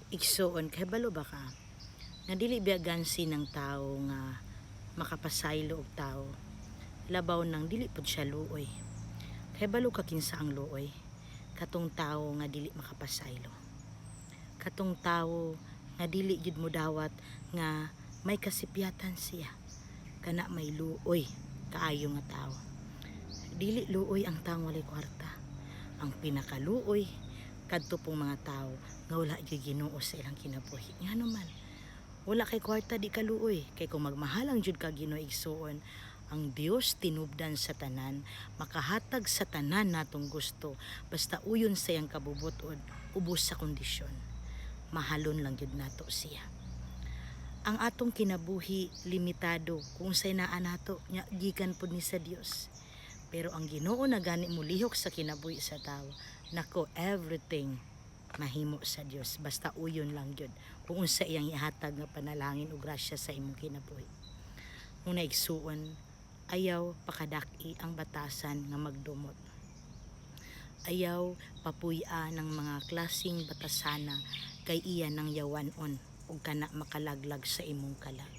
Igsuon kay balo ba ka nga dili biyagansi ng tao nga makapasaylo og tao labaw nang dili pud siya luoy. Kay balo ka kinsa ang luoy, katong tao nga dili makapasaylo, katong tao nga dili gid mo dawat nga may kasipyatan siya, kana may luoy kaayo nga tao. Dili luoy ang taong walay kwarta. Ang pinakaluoy kadto pong mga tao nga wala gyud Ginoo sa ilang kinabuhi. Ngano man, wala kay kwarta di ka luoy, kay kung magmahalang jud ka Ginoo igsuon, ang Dios tinubdan sa tanan, makahatag sa tanan natong gusto, basta uyon sa iyang kabubuton, ubos sa kondisyon. Mahalon lang jud nato siya. Ang atong kinabuhi limitado kung say naa nato nya gikan pud ni sa Dios. Pero ang Ginoo na gani mo lihok sa kinabuhi sa tao, nako, everything mahimo sa Dios, basta uyon lang gyud kung unsa iyang ihatag nga panalangin ug grasya sa imong kinabuhi. Muna igsuon, ayaw pakadaki ang batasan nga magdumot. Ayaw papuy-a ng mga klasing batasana kay iya nang yawanon ug kana makalaglag sa imong kalag.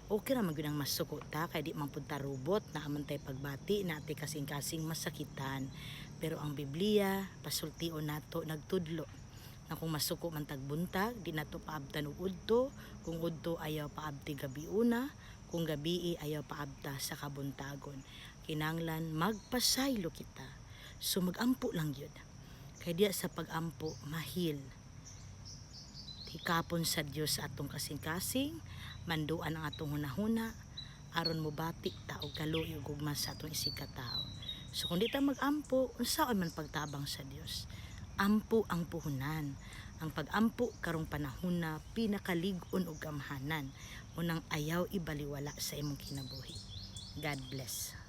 Okay ra man gyud ang masuko ta kay di man pud ta robot na amantay pagbati na ati kasing-kasing masakitan. Pero ang Biblia pasultion nato nagtudlo na kung masuko man tag buntag di nato paabtan og udto, kung udto ayaw paabti gabiuna, kung gabii ayaw paabta sa kabuntagon. Kinanglan magpasaylo kita. So magampo lang gyud. Kay diya sa pagampo mahil hikapon sa Dios atong kasing-kasing, manduan ang atong hunahuna aron mobati ta og kaluoy ug gugma sa atong isigkatao. So kung di ta magampo, unsaon man pagtabang sa Dios? Ampo ang puhunan. Ang pagampo karong panahon na pinakalig-on ug gamhanan, unang ayaw ibaliwala sa imong kinabuhi. God bless.